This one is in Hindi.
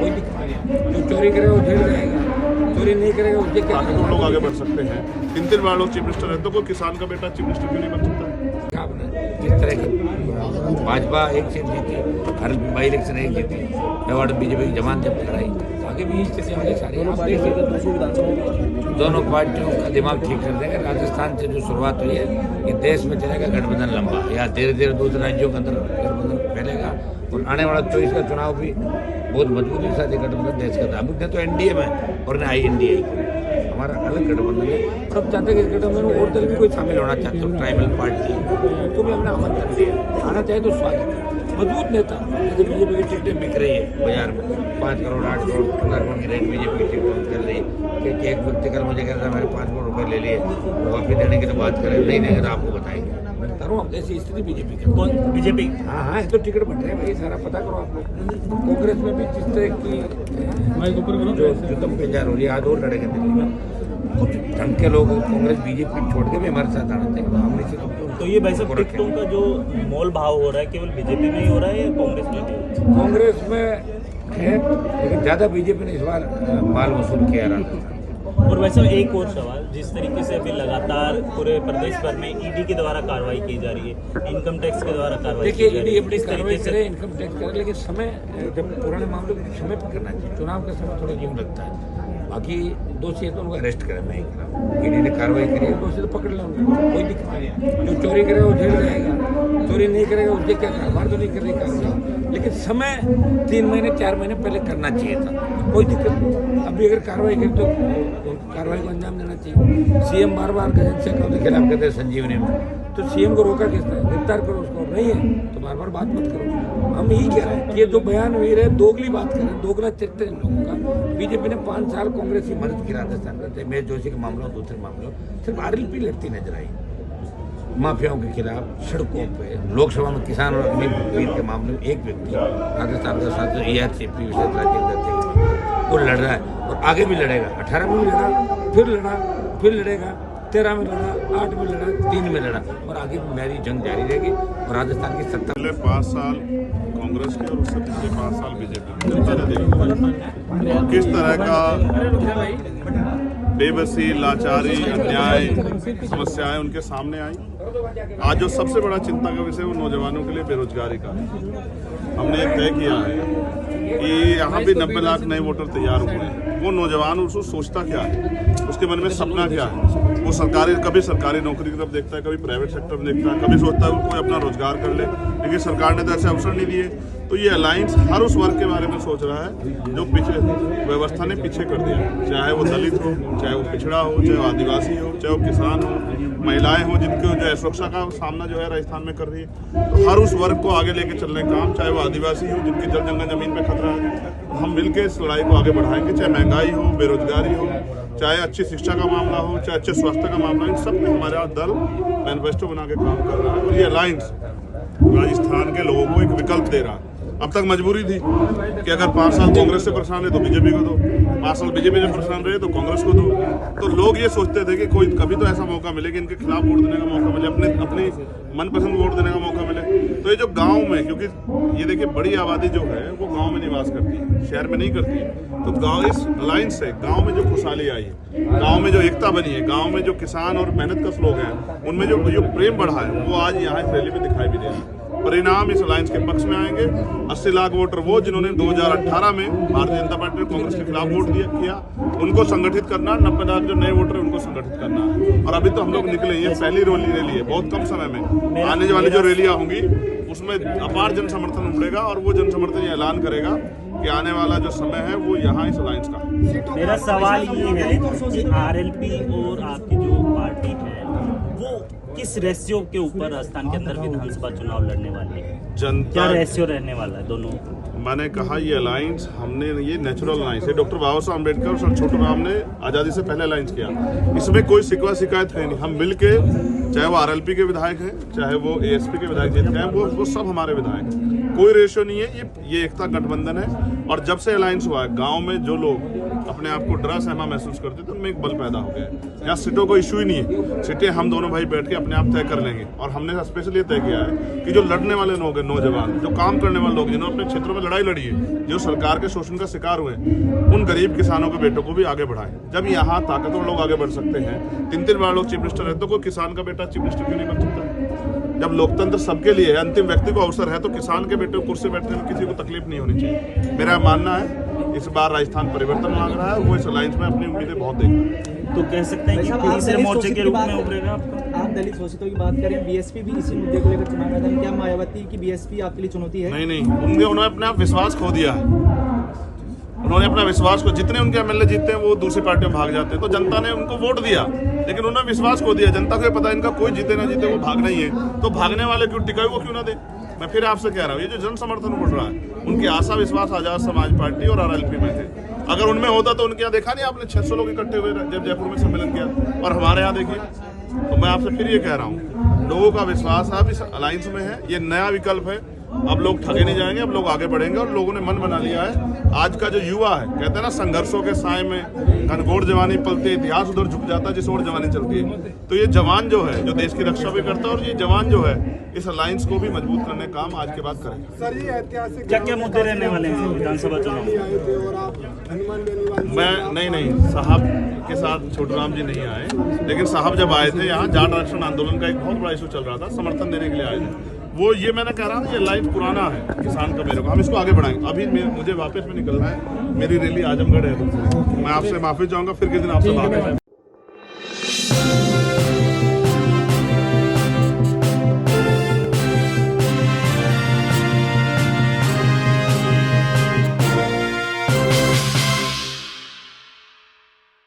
कोई दिक्कत नहीं है। जो चोरी करेगा वो जेल जाएगा, चोरी नहीं करेगा उससे क्या बाकी तो लोग आगे बढ़ सकते हैं। 3 बार लोग चीफ मिनिस्टर है तो कोई किसान का बेटा चीफ मिनिस्टर क्यों नहीं बन सकता? जिस तरह की भाजपा एक सीट जीती, हर बाई इलेक्शन एक जीती, मेवाड़ बीजेपी की जमान जब कराई, आगे भी स्थिति होगी सारी। आप देखिए दोनों पार्टियों का दिमाग ठीक कर देंगे। राजस्थान से जो शुरुआत हुई है कि देश में चलेगा गठबंधन लंबा, या धीरे धीरे दूसरे राज्यों के अंदर गठबंधन फैलेगा और आने वाला 24 का चुनाव भी बहुत मजबूती के साथ गठबंधन देश का था। अभी तो एनडीए में और न INDA हमारा अलग गठबंधन है। और अब चाहते हैं कि इस गठबंधन में और दल भी कोई शामिल होना चाहते हो, ट्राइबल पार्टी, उनको भी हमने आमंत्रण दिया, आना चाहे तो स्वागत है। मजबूत नेता जैसे बीजेपी की टिकटें बिक रही है बाजार में, 5 करोड़ 8 करोड़ 15 करोड़ की रेट बीजेपी की टिकट कर रही है कि एक व्यक्ति कल मुझे कह रहा था मेरे 5 करोड़ रुपए ले लिए, वापस देने के लिए बात करें, नहीं देंगे तो आपको बताएंगे। मैं बता रहा हूँ ऐसी स्थिति बीजेपी की। कौन बीजेपी? हाँ, तो टिकट बट रहे हैं भाई, सारा पता करो आप लोग। कांग्रेस में भी जिस तरह की जो जुतम पेजार हो रही है, आज और लड़ेंगे दिल्ली में। कुछ ढंग के लोग कांग्रेस बीजेपी छोड़ के भी हमारे साथ आना चाहिए। हमने से तो ये भाई साहब टिकटों का जो मोल भाव हो रहा है केवल बीजेपी में ही हो रहा है या कांग्रेस में भी? कांग्रेस में है लेकिन ज़्यादा बीजेपी ने इस बार माल वसूल किया रहा। और वैसे एक और सवाल, जिस तरीके से अभी लगातार पूरे प्रदेश भर में ईडी के द्वारा कार्रवाई की जा रही है, इनकम टैक्स के द्वारा कार्रवाई देखिए, की जा रही है, ईडी अपनी कार्रवाई करे, इनकम टैक्स करे, लेकिन समय जब पुराने मामलों को समय पर करना चाहिए। चुनाव का समय थोड़ा यूँ लगता है। बाकी दोषी है तो उनको अरेस्ट करें, मैं ही करा। ईडी ने कार्रवाई करी है, दोषी तो पकड़ लें उनको, कोई दिक्कत नहीं है। जो चोरी करेगा वो जेल जाएगा, चोरी नहीं करेगा उससे क्या करेगा। हमारे तो नहीं कर रही कार्रवाई, लेकिन समय 3 महीने 4 महीने पहले करना चाहिए था, कोई दिक्कत नहीं। अभी अगर कार्रवाई करें तो कार्रवाई को अंजाम देना चाहिए। सीएम बार बार गजेंद्र शेखावत के खिलाफ कहते हैं संजीवनी में, तो सीएम को रोका किसने? गिरफ्तार करो उसको, नहीं है तो बार बार बात मत करो। हम यही कह रहे हैं कि ये जो बयान वीर है दोगली बात करें, दोगला चरित्र इन लोगों का। बीजेपी ने 5 साल कांग्रेस की मदद की राजस्थान में, मेज जोशी के मामलों दूसरे मामलों सिर्फ RLP लड़ती नजर आई। माफियाओं के खिलाफ सड़कों पे, लोकसभा में किसान और अग्निवीर के मामले में एक व्यक्ति राजस्थान का साथ ERCP विशेष राजेंद्र सिंह वो लड़ रहा है और आगे भी लड़ेगा। 18 में भी लड़ा, फिर लड़ेगा, 13 में लड़ा, 8 में लड़ा, 3 में लड़ा और आगे भी मेरी जंग जारी रहेगी। और राजस्थान की सत्ता पहले 5 साल कांग्रेस की और उससे पिछले 5 साल बीजेपी की जनता ने देखा किस तरह का बेबसी, लाचारी, अन्याय, समस्याएं उनके सामने आई। आज जो सबसे बड़ा चिंता का विषय वो नौजवानों के लिए बेरोजगारी का है। हमने एक तय किया है कि यहाँ भी 90 लाख नए वोटर तैयार हुए हैं। वो नौजवान उसको सोचता क्या है, उसके मन में सपना क्या है। वो कभी सरकारी नौकरी की तरफ देखता है, कभी प्राइवेट सेक्टर में देखता है, कभी सोचता है कोई अपना रोजगार कर ले, लेकिन सरकार ने तो ऐसे अवसर नहीं दिए। तो ये अलायंस हर उस वर्ग के बारे में सोच रहा है जो व्यवस्था ने पीछे कर दिया, चाहे वो दलित हो, चाहे वो पिछड़ा हो, चाहे वो आदिवासी हो, चाहे वो किसान हो, महिलाएं हो जिनको जो है सुरक्षा का सामना जो है राजस्थान में कर रही है। तो हर उस वर्ग को आगे लेके चलने का काम, चाहे वो आदिवासी हो जिनकी जल जंगल जमीन पे खतरा है, हम मिलकर इस लड़ाई को आगे बढ़ाएंगे। चाहे महंगाई हो, बेरोजगारी हो, चाहे अच्छी शिक्षा का मामला हो, चाहे अच्छे स्वास्थ्य का मामला हो, इन सब में हमारा दल मैनिफेस्टो बना के काम कर रहा है। और ये अलायंस राजस्थान के लोगों को एक विकल्प दे रहा है। अब तक मजबूरी थी कि अगर 5 साल कांग्रेस से परेशान रहे तो बीजेपी को दो, 5 साल बीजेपी से परेशान रहे तो कांग्रेस को दो। तो लोग ये सोचते थे कि कोई कभी तो ऐसा मौका मिले कि इनके खिलाफ वोट देने का मौका मिले, अपनी मनपसंद वोट देने का मौका मिले। तो ये जो गांव में, क्योंकि ये देखिए बड़ी आबादी जो है वो गांव में निवास करती है, शहर में नहीं करती है। तो गांव इस अलायंस से गांव में जो खुशहाली आई है, गांव में जो एकता बनी है, गांव में जो किसान और मेहनत कश लोग हैं उनमें जो प्रेम बढ़ा है वो आज यहाँ इस रैली में दिखाई भी दे रहा है। परिणाम इस अलायंस के पक्ष में आएंगे। 80 लाख वोटर वो जिन्होंने 2018 में भारतीय जनता पार्टी ने कांग्रेस के खिलाफ वोट किया, उनको संगठित करना। 90 लाख जो नए वोटर है उनको संगठित करना है। और अभी तो हम लोग निकले, ये पहली रैली है, बहुत कम समय में आने वाली जो रैलियां होंगी उसमें अपार जन समर्थन उमड़ेगा और वो जन समर्थन ये ऐलान करेगा कि आने वाला जो समय है वो यहाँ इस अलायंस का। मेरा सवाल ये है कि RLP और आपकी जो पार्टी है वो किस रेशियो के ऊपर राजस्थान के अंदर विधानसभा चुनाव लड़ने वाली है? जनता क्या रेशियो रहने वाला है दोनों? मैंने कहा ये अलायंस हमने ये नेचुरल अलायंस है। डॉक्टर बाबा साहब अम्बेडकर और सर छोटू राम ने आज़ादी से पहले अलायंस किया। इसमें कोई शिकवा शिकायत है नहीं। हम मिल के, चाहे वो RLP के विधायक हैं, चाहे वो ASP के विधायक जीत गए, वो सब हमारे विधायक हैं। कोई रेशियो नहीं है। ये एकता गठबंधन है। और जब से अलायंस हुआ है, गाँव में जो लोग अपने आप को डरा सहमा महसूस करते थे उनमें एक बल पैदा हो गया है। यहाँ सीटों को इशू ही नहीं है। सीटें हम दोनों भाई बैठ के अपने आप तय कर लेंगे। और हमने स्पेशली तय किया है कि जो लड़ने वाले लोग हैं, नौजवान जो काम करने वाले लोग, जिन्होंने अपने क्षेत्रों में लड़ाई लड़ी है, जो सरकार के शोषण का शिकार हुए, उन गरीब किसानों के बेटों को भी आगे बढ़ाएं। जब यहाँ ताकतवर लोग आगे बढ़ सकते हैं, 3-3 बार लोग चीफ मिनिस्टर है, तो कोई किसान का बेटा चीफ मिनिस्टर क्यों नहीं बन सकता? जब लोकतंत्र सबके लिए है, अंतिम व्यक्ति को अवसर है, तो किसान के बेटे को कुर्सी बैठने में किसी को तकलीफ नहीं होनी चाहिए। मेरा मानना है इस बार राजस्थान परिवर्तन मांग रहा है, वो इस अलायंस में अपनी उम्मीदें बहुत देख रहा है। तो कह सकते हैं कि तीसरे मोर्चे के रूप में उभरेगा आपका? आप दलित शोषितों की बात करें, बीएसपी भी इसी मुद्दे को लेकर चुनाव मैदान में, क्या मायावती की बीएसपी आपके लिए चुनौती है? नहीं, उन्होंने अपने आप विश्वास खो दिया है। उन्होंने अपना विश्वास को, जितने उनके एमएलए जीतते हैं वो दूसरी पार्टियों में भाग जाते हैं, तो जनता ने उनको वोट दिया, लेकिन उन्होंने विश्वास खो दिया। जनता को ये पता है इनका कोई जीते ना जीते वो भागना ही है, तो भागने वाले क्यों टिकाए वो क्यों ना दे। मैं फिर आपसे कह रहा हूँ, ये जो जन समर्थन बढ़ रहा है, उनकी आशा विश्वास आजाद समाज पार्टी और आरएलपी में थे। अगर उनमें होता तो उनके यहाँ देखा नहीं आपने 600 लोग इकट्ठे हुए जब जयपुर में सम्मेलन किया, और हमारे यहाँ देखिए। तो मैं आपसे फिर ये कह रहा हूँ, लोगों का विश्वास अब इस अलायंस में है, ये नया विकल्प है। अब लोग ठगे नहीं जाएंगे, अब लोग आगे बढ़ेंगे, और लोगों ने मन बना लिया है। आज का जो युवा है, कहते हैं ना, संघर्षों के साए में घनघोर जवानी पलती, इतिहास उधर झुक जाता है जिस ओर जवानी चलती है। तो ये जवान जो है, जो देश की रक्षा भी करता है, और ये जवान जो है इस अलायंस को भी मजबूत करने का काम आज के बाद करेंगे। सर, ये ऐतिहासिक क्या क्या मुद्दे रहने वाले हैं विधानसभा चुनाव में? मैं नहीं, साहब के साथ छोटूराम जी नहीं आए, लेकिन साहब जब आए थे यहाँ, जाट आरक्षण आंदोलन का एक बहुत बड़ा इशू चल रहा था, समर्थन देने के लिए आए थे। वो ये मैंने कह रहा हूँ, ये लाइन पुराना है किसान का मेरे को, हम इसको आगे बढ़ाएंगे। अभी मुझे वापस में निकलना है, मेरी रैली आजमगढ़ है, तो मैं आपसे माफी चाहूंगा, फिर किस दिन आपसे बात करें।